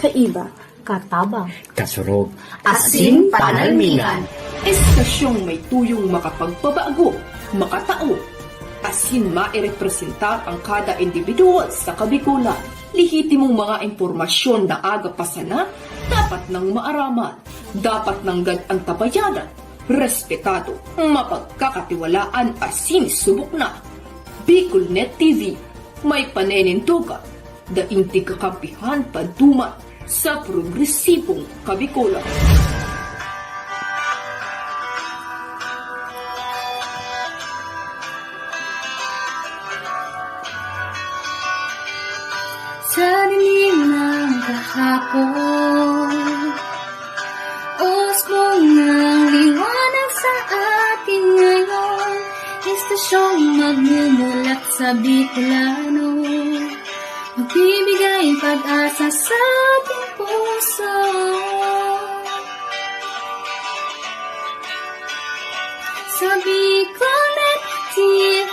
Kaiba, katabang, kasurog, asin panalmingan. Estasyong may tuyong makapagpabago, makatao, asin mairepresentar ang kada individual sa kabikulan. Lihitimong mga impormasyon na aga pasana, dapat nang maaraman, dapat nang antabayanan, respetado, mapagkakatiwalaan asin subok na. Bicolnet TV, may panenintugan, daing kakampihan paduman sa progresibong kabikulan. sa dilim ng kahapon, usbong ng liwanag sa atin ngayon, estasyong magmumulat sa Bicolano, magbibigay pag-asa sa ating puso. Sa Bicolnet TV,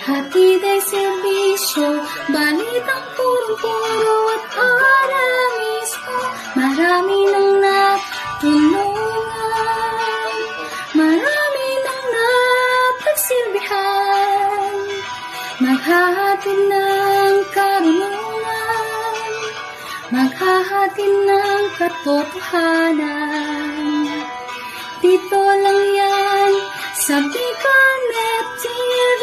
hatid ay serbisyo, balitang purong-puro at para mismo. Marami nang natulungan, marami nang napagsilbihan, maghahatid ng karunungan, maghahatid ng katotohanan. Dito lang yan sa Bicolnet TV.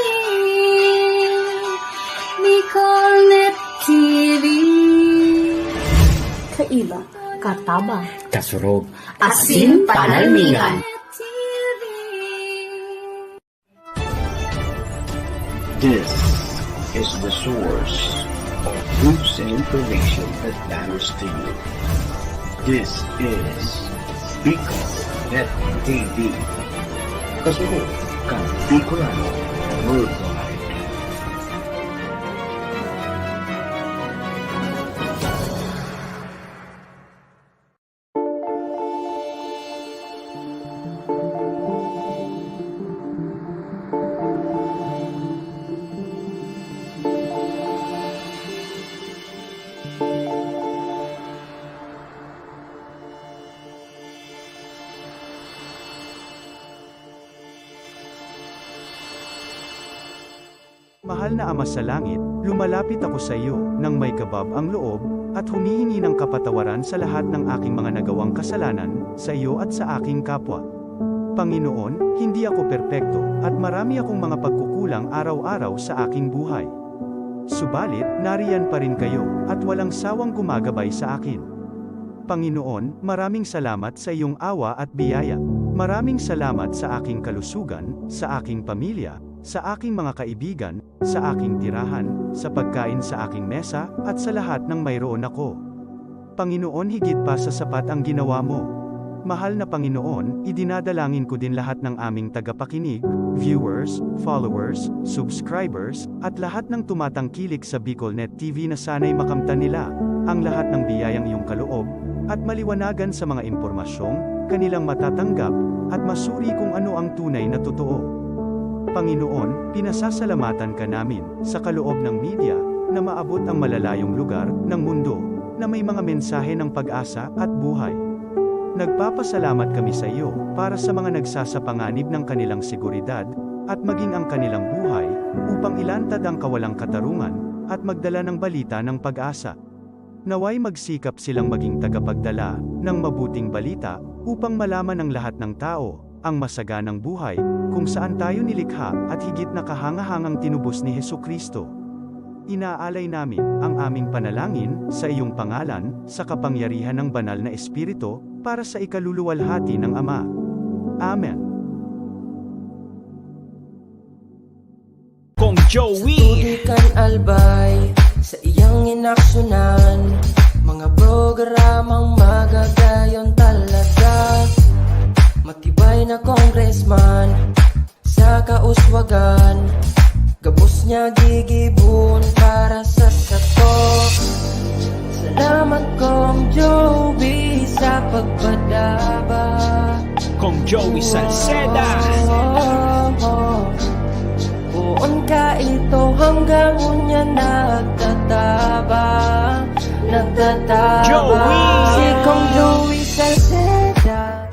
Bicolnet TV. Kaiba, katabang, kasurog, Asin panalmingan. This is the source of news and information that matters to you. This is Bicolnet TV. Kasunod kang Bicolano Worldwide. Mahal na Ama sa Langit, lumalapit ako sa iyo nang may kabab ang loob, at humihingi ng kapatawaran sa lahat ng aking mga nagawang kasalanan, sa iyo at sa aking kapwa. Panginoon, hindi ako perpekto, at marami akong mga pagkukulang araw-araw sa aking buhay. Subalit, nariyan pa rin kayo, at walang sawang gumagabay sa akin. Panginoon, maraming salamat sa iyong awa at biyaya. Maraming salamat sa aking kalusugan, sa aking pamilya, sa aking mga kaibigan, sa aking tirahan, sa pagkain sa aking mesa, at sa lahat ng mayroon ako. Panginoon, higit pa sa sapat ang ginawa mo. Mahal na Panginoon, idinadalangin ko din lahat ng aming tagapakinig, viewers, followers, subscribers, at lahat ng tumatangkilik sa Bicolnet TV na sana'y makamtan nila ang lahat ng biyayang iyong kaloob, at maliwanagan sa mga impormasyong kanilang matatanggap, at masuri kung ano ang tunay na totoo. Panginoon, pinasasalamatan ka namin sa kaloob ng media na maabot ang malalayong lugar ng mundo na may mga mensahe ng pag-asa at buhay. Nagpapasalamat kami sa iyo para sa mga nagsasapanganib ng kanilang seguridad at maging ang kanilang buhay upang ilantad ang kawalang katarungan at magdala ng balita ng pag-asa. Naway magsikap silang maging tagapagdala ng mabuting balita upang malaman ng lahat ng tao ang masaganang buhay kung saan tayo nilikha at higit na kahangahangang tinubos ni Hesukristo. Inaalay namin ang aming panalangin sa iyong pangalan sa kapangyarihan ng banal na Espiritu para sa ikaluluwalhati ng Ama. Amen. Kong Joey, Tudikan albay sa iyang inaksyonan, mga programang magagayon talaga. Matibay na congressman sa kauswagan, gabos niya gigibon para sa sato. Salamat Kong Joey sa pagpadaba. Kong Joey Salceda, Doon ka ito hanggang unya nagtatabang Si Kong Louie Salceda.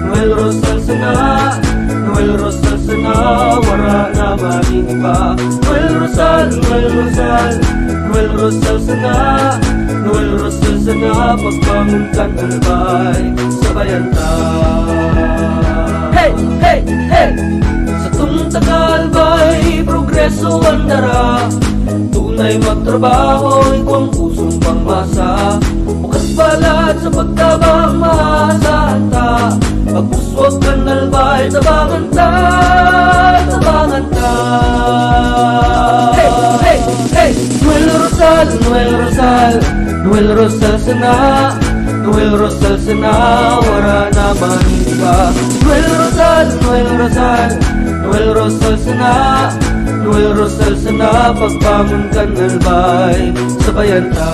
Noel Rosal sana, Noel Rosal sana, wala na maniba. Noel Rosal sana, Noel Rosal sana, pagbangon kan albay, sabayan ta. Hey, hey, hey! Sa tagalbay, progreso ang dara. Tunay magtrabaho, ikaw ang pusong pangmasa. Bukas palad sa pagtabang maasahan ta. Pagpuswag ka nalbay, tabangan ta, tabangan ta. Hey, hey, hey! Noel Rosal sana, Noel Rosal sana, wala na maniba. Noel Rosal sana, Noel Rosal sana, pagbangon ka nalbay, sabayan ta.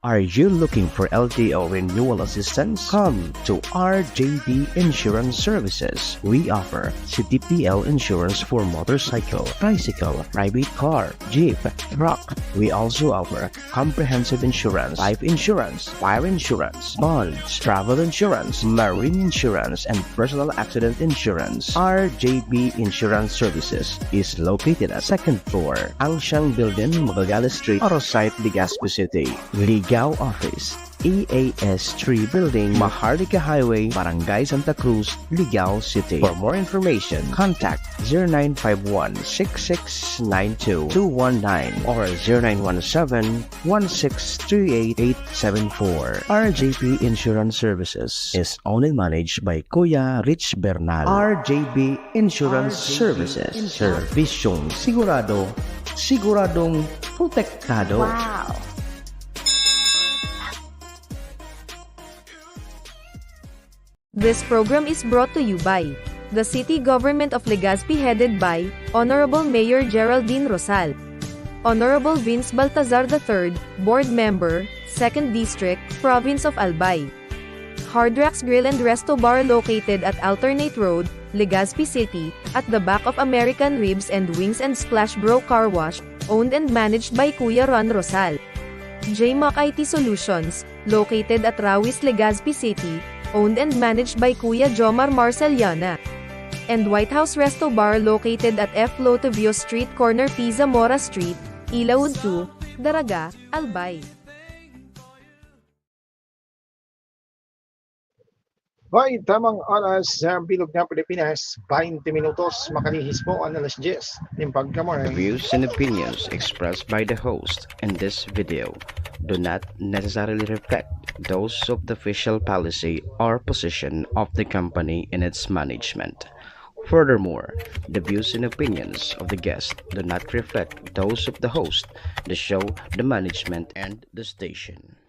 Are you looking for LTO renewal assistance? Come to RJB Insurance Services. We offer CTPL insurance for motorcycle, tricycle, private car, jeep, truck. We also offer comprehensive insurance, life insurance, fire insurance, bonds, travel insurance, marine insurance, and personal accident insurance. RJB Insurance Services is located at 2nd floor, Angsiang Building, Magallanes Street, Orosite, Legazpi City. Ligao Office, EAS 3 Building, Maharlika Highway, Barangay Santa Cruz, Ligao City. For more information, contact 0951-6692-219 or 0917-1638874. RJP Insurance Services is owned and managed by Kuya Rich Bernal. RJB Insurance Services. Servisyong sigurado, siguradong protektado. Wow! This program is brought to you by the City Government of Legazpi headed by Honorable Mayor Geraldine Rosal, Honorable Vince Baltazar III, Board Member, 2nd District, Province of Albay. Hard Rocks Grill and Resto Bar located at Alternate Road, Legazpi City, at the back of American Ribs and Wings and Splash Bro Car Wash, owned and managed by Kuya Ron Rosal. JMAC IT Solutions, located at Rawis, Legazpi City, owned and managed by Kuya Jomar Marceliana. And White House Resto Bar located at F. Lotavio Street corner Pisa Mora Street, Ilaud 2, Daraga, Albay. Hoy, tamang oras sa Bilog ng Pilipinas, 20 minutos, makalihis po ang alas 10 ng pagkamorning. The views and opinions expressed by the host in this video do not necessarily reflect those of the official policy or position of the company and its management. Furthermore, the views and opinions of the guest do not reflect those of the host, the show, the management, and the station.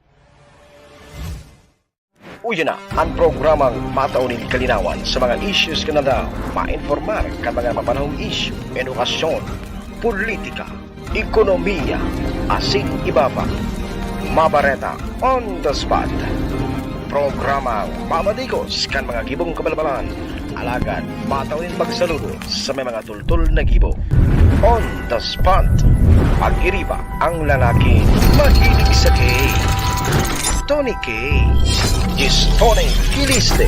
Uyo na ang programang mataunin kalinawan sa mga issues ka na daw ma-informar ka mga mapanahong issue, edukasyon, politika, ekonomiya, asin ibaba, mabareta on the spot. Programang mamadigos kan mga gibong kabalbalan, alagad mataunin pagsaludo sa may mga tultul na gibo. On the spot, pag-iriba ang lalaking mahilig sa gay. Tony K. Tony Kiliste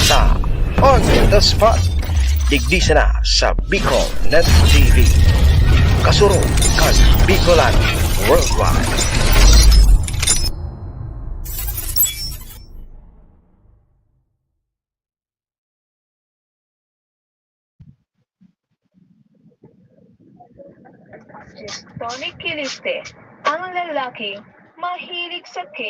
sa On the Spot. Digdisa na sa Bicol Net TV. Kasuro kag Bicolan Worldwide. Tony Kiliste, ang lalaking mahilig sa K.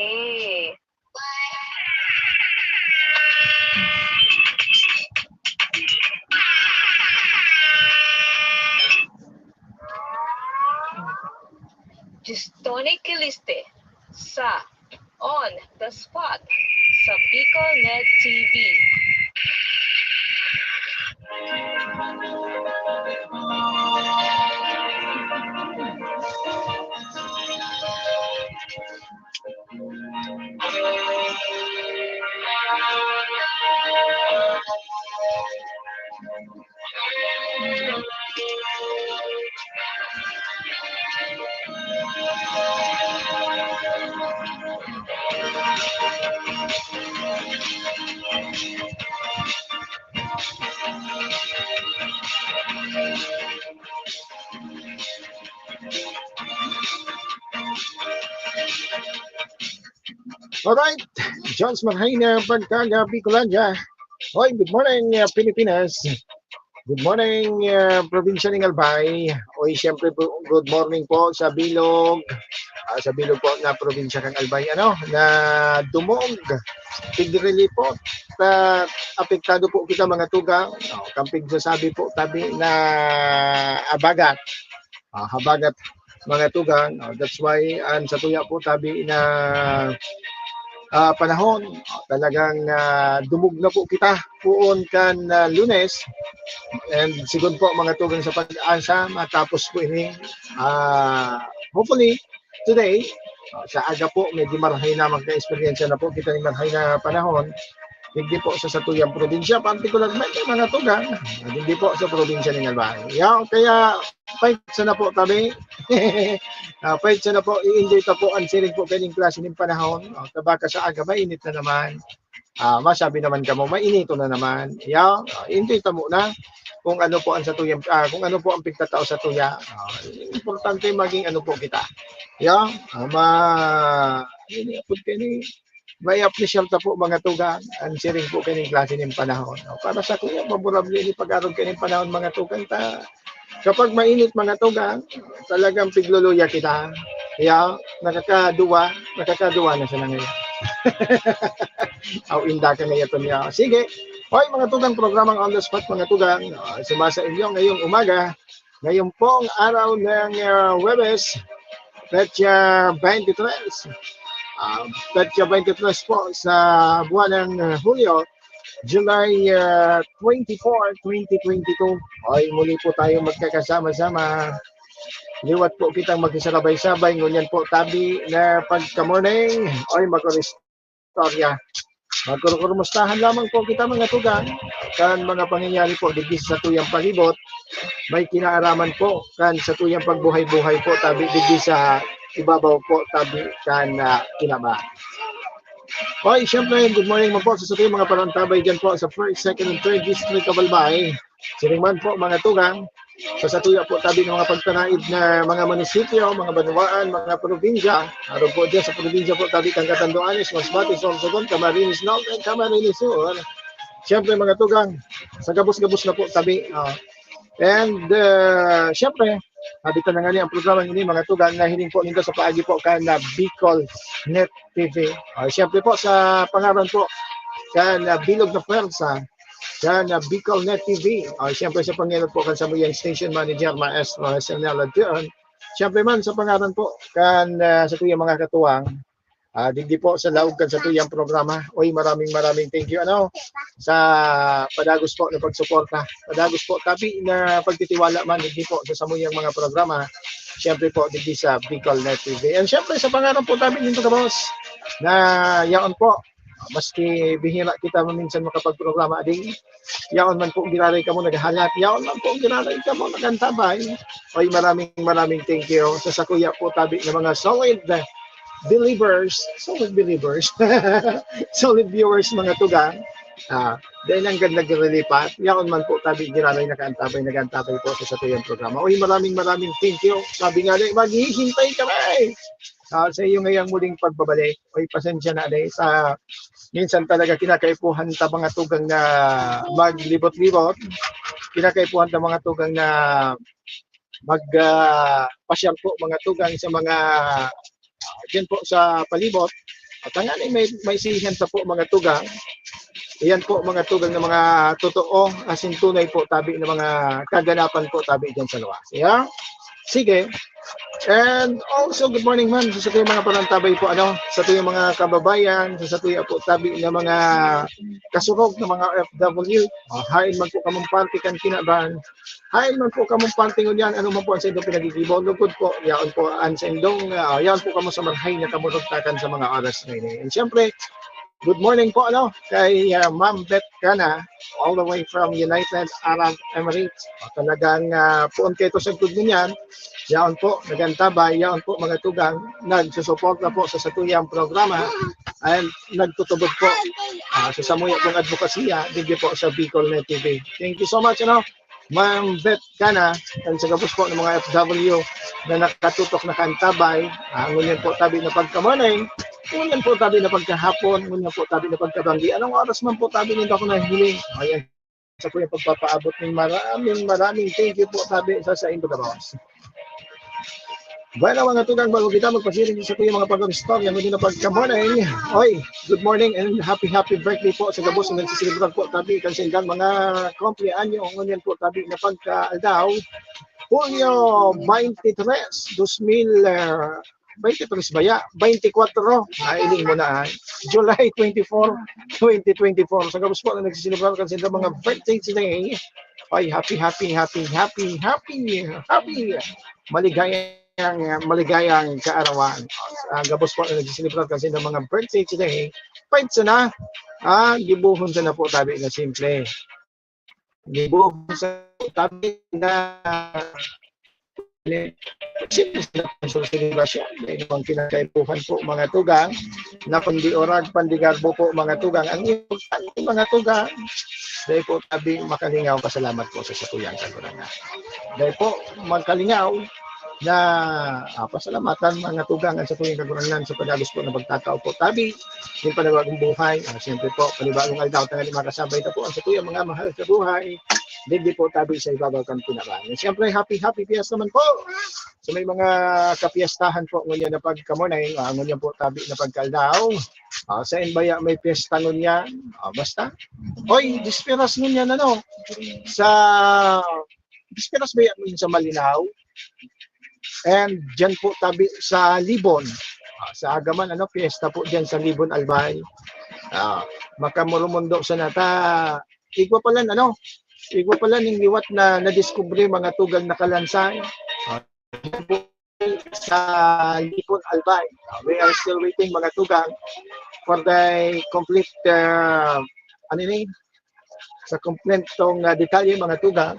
Tony Kiliste sa on the spot sa BicolNet TV. Alright, Jones Marhaina, Pagkaga, Bicolandia. Hoy, good morning Pilipinas. Good morning probinsya ng Albay. Hoy, siyempre po, good morning po sa Bilog. Sa Bilog po na probinsya ng Albay. Na Dumog, Tigre po. Apektado po kita mga tuga. Kampig sasabi po tabi na Abagat. Habagat mga tuga. That's why sa tuya po tabi na panahon talagang dumug na po kita puon kan Lunes, and sigon po mga tugang sa pag-asa matapos po ini hopefully today sa aga po medyo marahay na magka-experience na po kita ng marahay na panahon hindi po sa satuyang probinsya, particularmente mga tugang hindi po sa probinsya ng Albay. Kaya fight sa na po tabi fight sa na po, i-enjoy ta po ang siring po kaning klase ng panahon. Tabaka sa aga mainit na naman, masabi naman ka mo mainito na naman. Enjoy ta mo na kung ano po ang satuyang kung ano po ang pigtatao sa tuya. Importante maging ano po kita. May appreciate ta po mga tugang ang siring po kaning klase ng panahon. Para sa kuya maburable ni pag-aron kaning panahon mga tugang ta. Kapag mainit mga tugang, talagang pigluluya kita. Nakakaduwa na siya na ngayon. Inda ka ngayon niya. Sige, hoy mga tugang, programang On The Spot mga tugang, sumasa inyo ngayong umaga, ngayon pong araw ng Webes, Petya 23. Petya 23 po sa buwan ng Hulyo, July 24, 2022. Ay, muli po tayo magkakasama-sama. Liwat po kitang magkisabay-sabay. Ngunyan po tabi na pagka-morning. Ay, magkuristorya. Magkurumustahan lamang po kita mga tugang. Kan mga pangyayari po, digis sa tuyang palibot. May kinaaraman po. Kan sa tuyang pagbuhay-buhay po, tabi digis sa ibabaw po, tabi kan kinaba. Hoy, siyempre, good morning mo po sa mga parantabay dyan po sa 1st, 2nd, and 3rd District of Albay. Siringman po mga tugang, sa tuya po tabi ng mga pagtanaid na mga munisipyo, mga banwaan, mga probinsya. Araw po dyan sa probinsya po tabi kang Catanduanes, Masbate, Sorsogon, Camarines Norte, and Camarines Sur. Siyempre mga tugang, sa gabos-gabos na po tabi. And siyempre, habitan na nga niya ang programa ini mga tugang na hiling po nito sa paagi po kan na BicolNet TV. Siyempre po sa pangalan po kan Bilog na Pwersa kan BicolNet TV. Siyempre sa pangalan po kan sa muyang station manager Maestro SNL Adrian. Siyempre man sa pangalan po kan sa tuyang mga katuwang. Hindi po sa laog kan sa tuyang programa. Oy, maraming thank you sa padagos po na pagsuporta. Padagos po tabi na pagtitiwala man hindi po sa samuyang mga programa. Siyempre po hindi sa BicolNet TV. And siyempre sa pangarap po tabi dito ka boss na yaon po. Maski bihira kita minsan makapagprograma din. Yaon man po giraray ka mo naghahalat. Yaon man po giraray ka mo nagantabay. Oy, maraming thank you sa sakuya po tabi ng mga solid believers, solid viewers mga tugang. Dahil ang ganda nililipat, yaon man po tabi giraray nagantapay po sa tuyang programa. Uy, maraming thank you. Sabi nga rin, maghihintay kami sa iyo ngayong muling pagbabalik. Uy, pasensya na rin sa minsan talaga kinakaipuhan ta mga tugang na maglibot-libot. Kinakaipuhan ta mga tugang na magpasyal po mga tugang sa mga dyan po sa palibot. At nga may sihan sa po mga tugang. Iyan po mga tugang ng mga totoo, asin tunay po tabi ng mga kaganapan po tabi dyan sa luwas. Sige. And also, good morning man sa tuyong mga parantabay po, sa tuyong mga kababayan, sa tuyong po tabi na mga kasurog na mga FW. Hain man po kamong party kan kinaban. Hain man po kamong party ngunyan, ano man po ang sa indong pinagigibaw. Lugod po, yaon po ang sa indong, yaon po kamo sa marhay na kamurugtakan sa mga oras na ini. And syempre, good morning po kay Ma'am Beth Cana, all the way from United Arab Emirates. Talagang puon kayo sa good niyan. Yaon po, nagantabay, yaon po mga tugang, nagsusuporta po sa satuyang programa and nagtutubog po sa samuya pong advokasya, hindi po sa Bicol Net TV. Thank you so much, Ma'am Beth Cana, and sa gabos po ng mga FW na nakatutok na kantabay, ngunyan po tabi na pagkamanay, ngunyan po tabi na pagkahapon, ngunyan po tabi na pagkabanggi. Anong oras man po tabi nito ako nahiling? Ayan, sa po yung pagpapaabot ng maraming thank you po tabi sa Indo Gabawas. Bueno, mga tugang, bago kita magpasiring sa kuya mga pag-story, ang hindi na pagka-morning. Oy, good morning and happy birthday po sa gabos na nagsisilibran po tabi kansigan mga kumpleanyo ngunyan po tabi na pagka-aldaw. Julio 23, 2023 ba ya? 24, iling mo na July 24, 2024. Sa gabos po na nagsisilibran kansigan mga birthday today. Oy, happy maligayang kaarawan. Gabos po na nagsisilibran kasi ng mga birthday today. Pwede na, gibuhon sa na po tabi na simple. Gibuhon sa tabi na simple sa celebration. May ibang kinakaipuhan po mga tugang na pandiorag, pandigarbo po mga tugang. Ang importante mga tugang, dahil po tabi makalingaw, pasalamat po sa satuyang kagurangan. Dahil po magkalingaw, na pasalamatan mga tugang sa tuwing kagurangan sa panagos po na pagtatao po tabi yung panibagong buhay. Siyempre po panibagong aldaw tangali makasabay na po ang sa tuwing mga mahal sa buhay, hindi po tabi sa ibabaw kang pinaban. Siyempre happy fiesta naman po sa may mga kapiestahan po ngunyan na pagkamunay, ngunyan po tabi na pagkaldaw. Sa Inbaya may piyesta ngunyan, basta oy disperas ngunyan sa disperas ba yan sa Malinaw. And dyan po tabi sa Libon, sa Agaman, fiesta po dyan sa Libon, Albay. Makamurumundo sa nata, igwa pala ng liwat na nadiskubre mga tugang nakalansay. Sa Libon, Albay. We are still waiting mga tugang for the complete, sa kompletong detalye mga tugang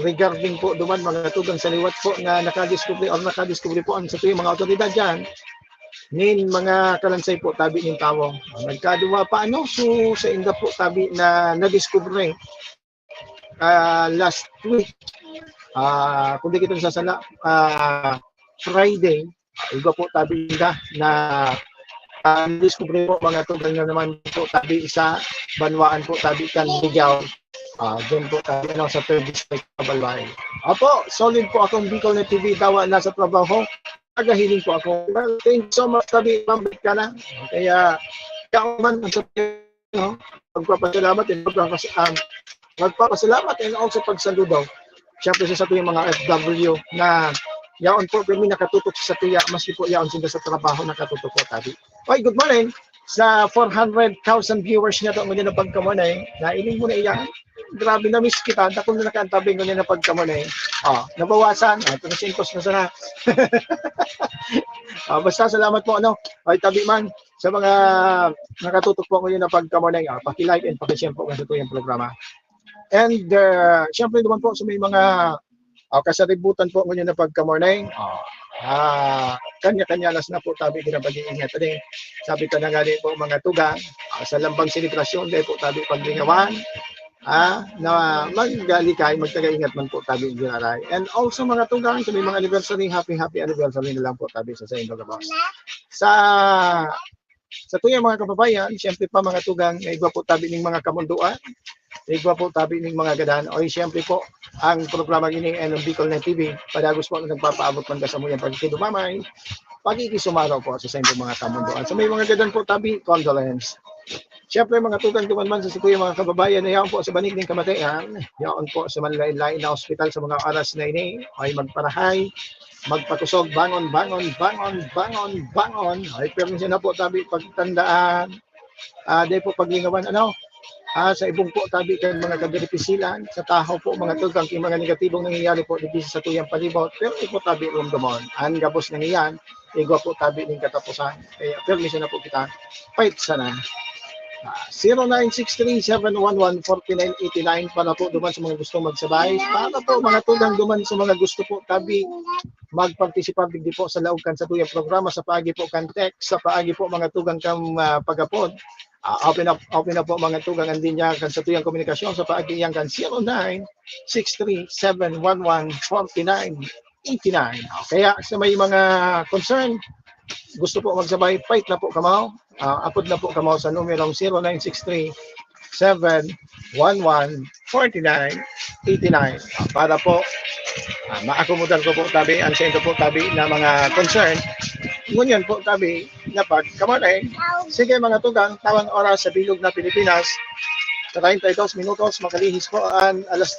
regarding po duman mga tugang sa liwat po na nakadiscovery po ang sa tuyong mga otoridad dyan nin mga kalansay po tabi ng tawong nagkaduwa pa so sa inda po tabi na nadiscovery last week kung di kita sasala Friday iba po tabi na discovery po mga tugang na naman po tabi sa Banwaan po tabi kan Ligaw. Doon po tabi sa 3rd District of Albay. Opo, solid po akong Bicol Net TV dawa na sa trabaho. Tagahiling po ako. Well, thank you so much tabi pambalik ka na. Kaya man sa magpapasalamat and also pagsaludo. Siyempre sa tuyong mga FW na yaon po kami nakatutok sa tuya, maski po yaon sila sa trabaho nakatutok po tabi. Okay, good morning sa 400,000 viewers na ito ngayon na pagkamunay. Nailing mo na iyan. Grabe na miss kita. Dako na nakaantabi ngayon na pagkamunay. Nabawasan. Ito na 5 na sana. Basta salamat po. Ay tabi man sa mga nakatutok po ngayon na pagkamunay. Paki-like and paki-share po sa ito yung programa. And syempre naman po sa may mga kasaributan po ngayon na pagka-morning. Kanya-kanya nas na po tabi din ang pag-iingat. Sabi ka na nga po mga tugang sa lambang selebrasyon dahil po tabi paglingawan na maggalikay, magtaga-ingat man po tabi ginaray. And also mga tugang sa may mga anniversary, happy anniversary na lang po tabi sa Indo Gabawas. Sa tuyang mga kababayan, siyempre pa mga tugang, iba po tabi ng mga kamunduan, iba po tabi ng mga gadan. O siyempre po, ang programa gini ng Bicol Net TV, padagos po na nagpapaabot man ka sa muyang pagkikidumamay, pagkikisumaraw po sa inyong mga kamunduan. So may mga gadan po tabi, condolence. Siyempre mga tugang duman sa kuya mga kababayan na yaon po sa banig ng kamatayan, yaon po sa manlain-lain na ospital sa mga oras na ini ay magparahay, magpatusog, bangon, ay permisyon na po tabi pagtandaan, dahil po paglingawan, sa ibong po tabi kay mga kadiripisilan, sa tahaw po mga tugang yung mga negatibong nangyayari po dito sa tuyang palibot, pero ipo tabi rumdumon, ang gabos nangyayari, igwa po tabi ng katapusan, kaya permisyon na po kita, fight sana. 0963-711-4989 para po duman sa mga gustong magsabay. Para po mga tugang duman sa mga gusto po tabi magpartisipar digdi po sa laog kan sa tuyang programa sa paagi po kan text, sa paagi po mga tugang kam pagapod. Open na po mga tugang andin niya kan sa tuyang komunikasyon sa paagi yang kan 0963-711-4989. Kaya sa may mga concern, gusto po magsabay, fight na po kamaw. Apod na po kamaw sa numerong 0963-711-4989 para po maakomodar ko po tabi ang sento po tabi na mga concern. Ngunyan po tabi na pagkamalay. Sige mga tugang, tawang oras sa bilog na Pilipinas. 32 minutos, makalihis po ang alas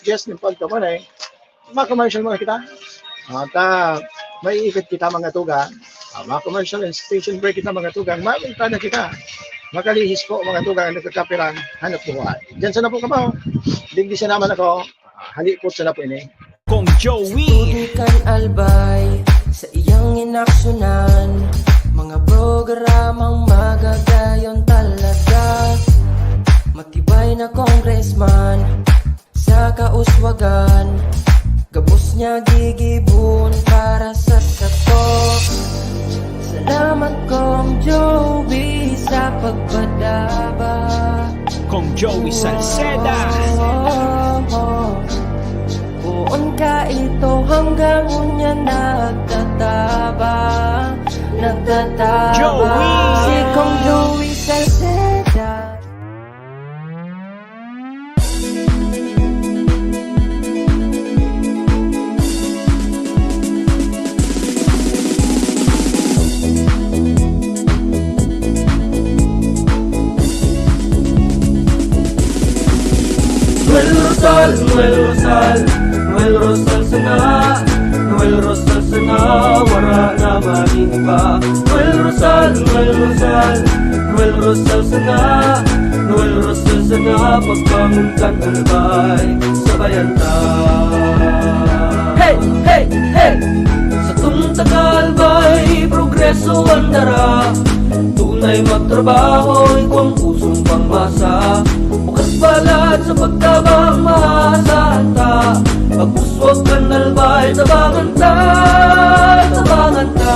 10 ng pagkamalay. Mga-commercial mga kita. At may ikot kita mga tugang. Mga commercial and station break kita mga tugang. Maminta na kita. Makalihis po mga tugang ang nagkakapiran hanap buhay. Diyan sana po kabaw. Digdi sa naman ako. Halipot sana po ini. Kong Joey Tutukan albay sa iyang inaksyonan, mga programang magagayon talaga. Matibay na congressman sa kauswagan, gabos niya gigibon para sa sato. Salamat Kong Joey sa pagpadaba. Kong Joey Salceda. Buon ka ito hanggang unya nagtataba. Joey! Si Kong Joey Salceda. Noel Rosal sana, wala na maniba. Noel Rosal sana, pagbangon kan albay, sabayan ta. Hey, hey, hey! Sa tunta kalbay, progreso ang dara. Tunay magtrabaho, ikaw ang pusong pangmasa. Bukas balat sa pagtabang maasahan ta. Pagpuswag kan albay, tabangan ta, tabangan ta.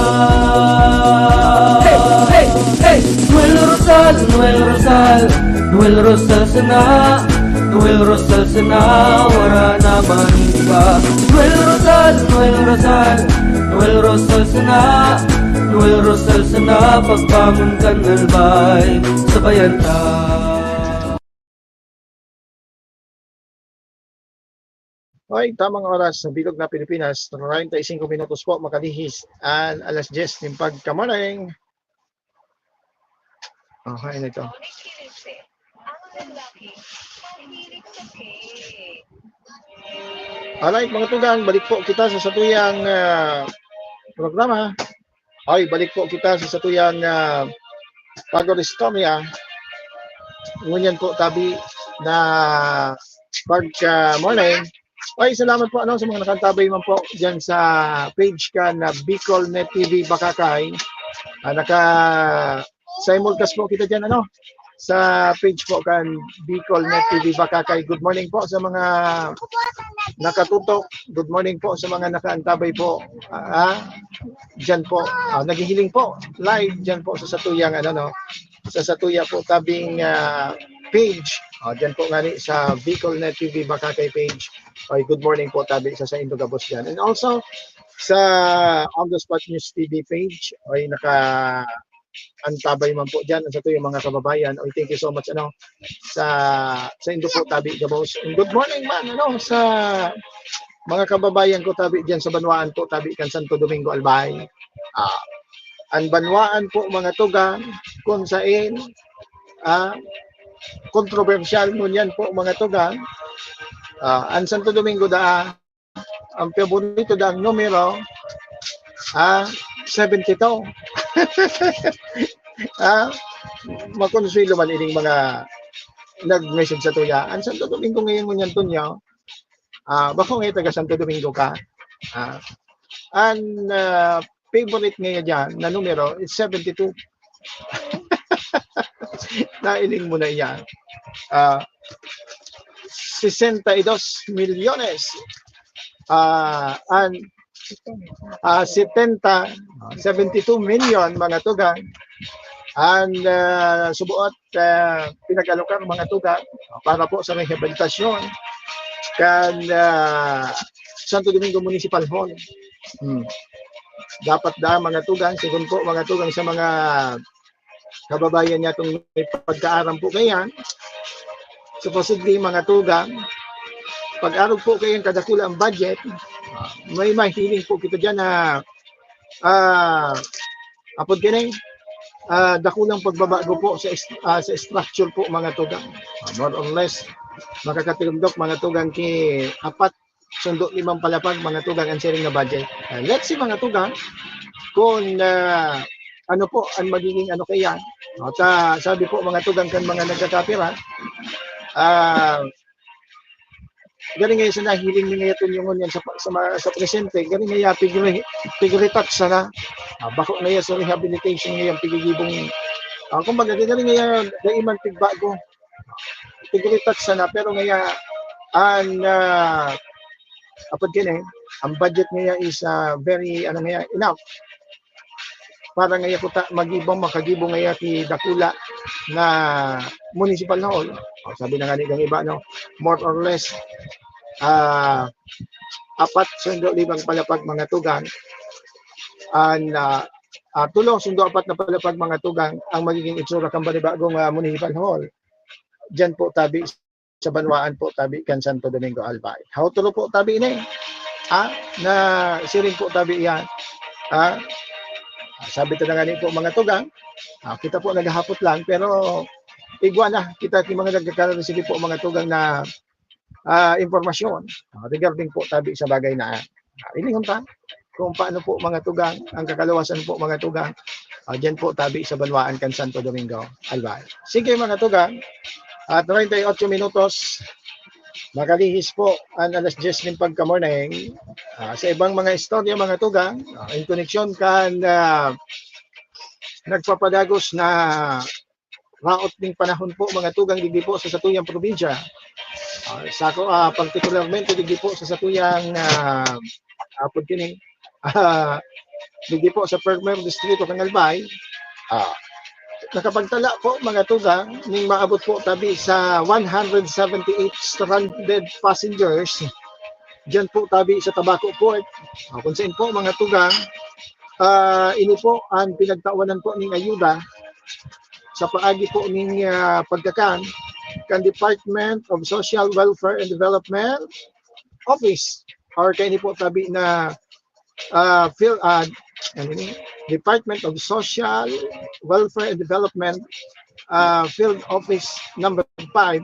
Hey, hey, hey! Noel Rosal sana, wala na maniba. Noel Rosal sana, pagbangon kan albay, sabayan ta. Okay, tamang oras sa bilog na Pilipinas, 35 minutos po makalihis ang alas 10 ng pagkamaling. Okay na ito. Alright mga tugang, balik po kita sa satuyang programa. Ay, balik po kita sa satuyang pagoristomia. Ngunyan po tabi na pagka-morning. Ay, salamat po sa mga nakantabay man po dyan sa page ka na Bicol Net TV Bakakay. Naka-simulcast po kita dyan sa page po kan Bicol Net TV Bakakay. Good morning po sa mga nakatutok. Good morning po sa mga nakaantabay po. Dyan po. Naghihiling po live dyan po sa satuyang sa satuya po tabing page. Dyan po nga sa Bicol Net TV Bakakay page. Okay, good morning po tabi sa Indogabos dyan. And also sa On The Spot News TV page. Okay, antabay man po dyan sa to yung mga kababayan. Okay, thank you so much sa Indo po tabi Gabos. And good morning man sa mga kababayan ko tabi dyan sa Banwaan po tabi kan Santo Domingo Albay. Ang Banwaan po mga tugang kung saan kontrobersyal mo yan po mga tugang. Ang Santo Domingo ang paborito ang numero 72. Makonsuelo man ining mga nag-message sa tuya. Ang Santo Domingo ngayon mo yan tunyo. Bako ngayon taga Santo Domingo ka. Ang favorite ngayon dyan na numero is 72. Nailing mo na yan. 62 milyones. 72 million mga tugang ang subuot pinag-alokar mga tugang para po sa rehabilitasyon kan Santo Domingo Municipal Hall. Dapat mga tugang, sigun po mga tugang sa mga kababayan niya itong may pagkaaram po kayan. Supposedly mga tugang, pag-arog po kayong kadakula ang budget, may mahiling po kita dyan na apod kinay dakulang pagbabago po sa structure po mga tugang. More or less, makakatilumdok mga tugang ki 4 sundo 5 palapag mga tugang ang sharing na budget. Let's see mga tugang kung ano po ang magiging ano kaya. At sabi po mga tugang kan mga nagkakapira, galing ngayon sa nahiling ni ngayon yung yan sa presente, galing ngayon piguritat sana. Bako ngayon sa rehabilitation ngayon pigigibong, kumbaga galing ngayon daiman pigbago. Piguritat sana, pero ngayon apod kini, ang budget ngayon is very enough. Para ngayon ko makagibong ngayon ti dakula na municipal hall. Sabi na nga ng iba, no, more or less 4 sundo 5 palapag mga tugang and 3 sundo 4 na palapag mga tugang ang magiging itsura kang bagong municipal hall. Diyan po tabi sa Banwaan po tabi kan Santo Domingo Albay. How tulo po tabi ini? Na siring po tabi yan. Sabi ito na nga po mga tugang, kita po naghahapot lang pero igwa na kita yung mga nagkakaroon sige po mga tugang na impormasyon regarding po tabi sa bagay na ilingon ta kung paano po mga tugang ang kakalawasan po mga tugang dyan po tabi sa Banwaan kan Santo Domingo Albay. Sige mga tugang, 38 minutos makalihis po ang alas 10 ng pagka-morning sa ibang mga istorya mga tugang in connection kan nagpapadagos na raot ng panahon po mga tugang digdi po sa Satuyang probinsya. Particularmente digdi po sa Satuyang apod kini digdi po sa Permer Distrito ng Albay. Nakapagtala po mga tugang ning maabot po tabi sa 178 stranded passengers dyan po tabi sa Tabaco Port. Kung saan po mga tugang ini po ang pinagtawanan po ning ayuda sa paagi po ning pagkakan kan Department of Social Welfare and Development Office or kani po tabi na Department of Social Welfare and Development Field Office number 5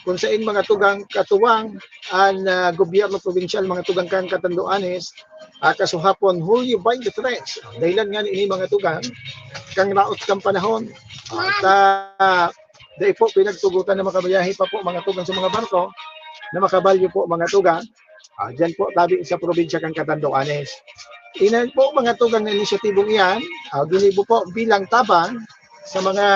kung saan mga tugang katuwang ang gobyerno provincial mga tugang kan Catanduanes kasuhapon Hulyo 23 dahilan nga ini mga tugang kang raot kang panahon at dahil po pinagtugutan na makabayahe pa po mga tugang sa mga barko na makabalyo po mga tugang dyan po tabi sa probinsya kang Catanduanes. Inan po mga tugang na inisyatibong iyan, ginibo po bilang tabang sa mga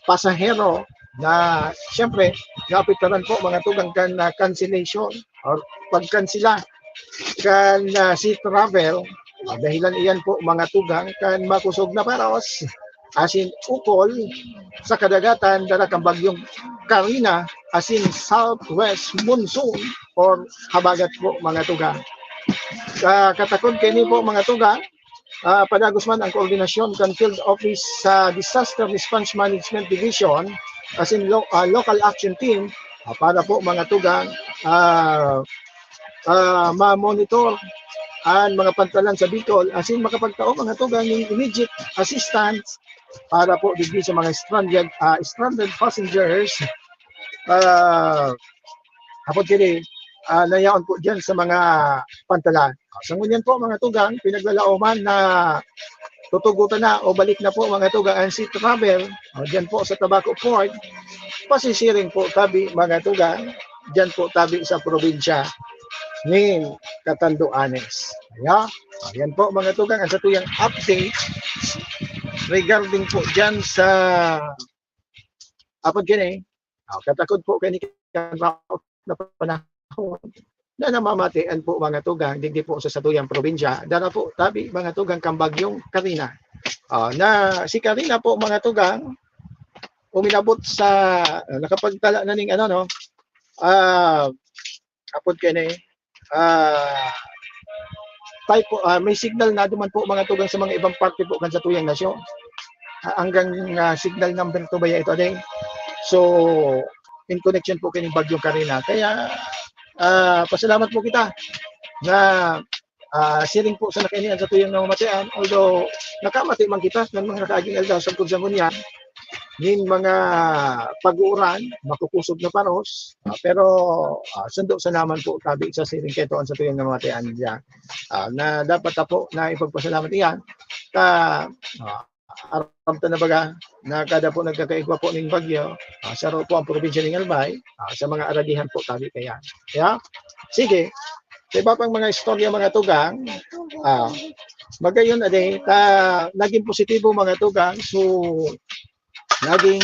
pasahero na siyempre napitaran po mga tugang kan cancellation or pagkansila kan sea travel. Dahilan iyan po mga tugang kan makusog na paros asin ukol sa kadagatan dala kang bagyong Karina asin southwest monsoon or habagat po mga tugang. Katakod kini po mga tugang padagos man ang koordinasyon kan field office sa Disaster Response Management Division asin local action team para po mga tugang ma-monitor ang mga pantalan sa Bicol asin makapagtao mga tugang ng immediate assistance para po digdi sa mga stranded passengers hapon kini nayaon po dyan sa mga pantalan. Sa ngunyan po mga tugang pinaglalaoman na tutugutan na o balik na po mga tugang ang sea travel dyan po sa Tabaco Port, pasisiring po tabi mga tugang dyan po tabi sa probinsya ng Catanduanes. Ayan po mga tugang ang satuyang update regarding po dyan sa apod kini katakod po kani na panahon na namamatian po mga tugang digdi po sa satuyang probinsya dara po tabi mga tugang kambagyong Karina na si Karina po mga tugang umilabot sa nakapagtala na ning apod kini type po, may signal na duman po mga tugang sa mga ibang parte po kan sa tuyang nasyon hanggang signal number 2 ba ito din. So in connection po kining bagyong Karina kaya pasalamat po kita na siring po sa nakinian sa tuyang namamatian although nakamati man kita ng mga nakaaging aldaw sa Kudsangunyan nin mga pag-uuran, makukusog na paros, pero sundo sa naman po tabi sa siring ketoon sa tuyang namamatian niya na dapat po na ipagpasalamat iyan aramta na baga na kada po nagkakaigwa po ng bagyo sa po ang probinsya ng Albay sa mga aragihan po tabi kaya. Sige, diba pang mga istorya mga tugang magayon ade naging positibo mga tugang so naging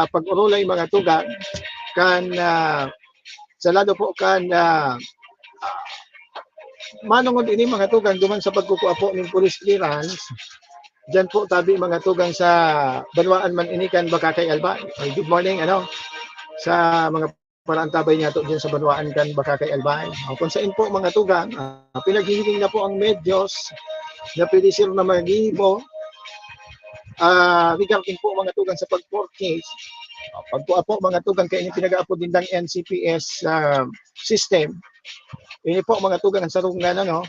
pag-urulay mga tugang kan sa lado po kan manungod ini mga tugang duman sa pagkukuha po ng police clearance dyan po tabi mga tugang sa Banwaan man inikan Bakakay Albay. Good morning sa mga parang tabay niya to dyan sa Banwaan kan Bakakay Albay. Kung saan po mga tugang pinaghihiling na po ang medyos na pwede sir na maghihibo regarding po mga tugang sa pag-court case pagkuha po mga tugang kaya ini pinag-aapod din ng NCPS system ini po mga tugang ang sarong nga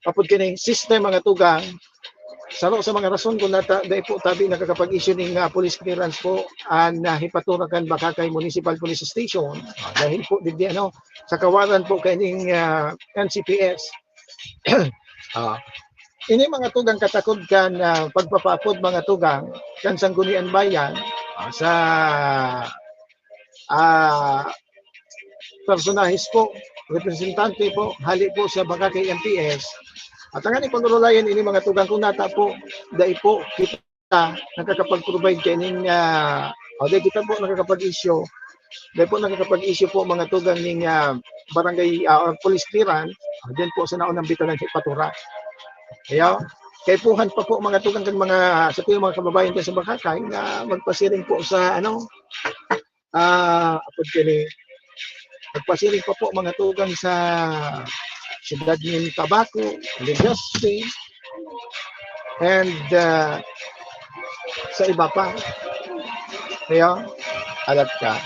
apod kini system mga tugang saro sa mga rason kung dahil po tabi nakakapag-issue ng police clearance po na hipaturakan Bakakay Municipal Police Station dahil po digdi sa kawaran po kaning NCPS ini mga tugang katakod kan pagpapapod mga tugang kan Sanggunian Bayan sa personahis po, representante po, hali po sa Bakakay MPS. At ang aning pag-urulayan ini mga tugang kung nata po, dahil po kita nakakapag-provide kaning dahil kita po nakakapag-issue dahil po nakakapag-issue po mga tugang ng barangay police clearance din po sa naunang bitanan ipatura. Kaya kay puhan pa po mga tugang kan mga sa tuyong mga kababayan ko sa Bakakay na magpasiring po sa apod kini magpasiring pa po mga tugang sa siyudad ng Tabaco, Legazpi, and sa iba pa. Kaya alat ka.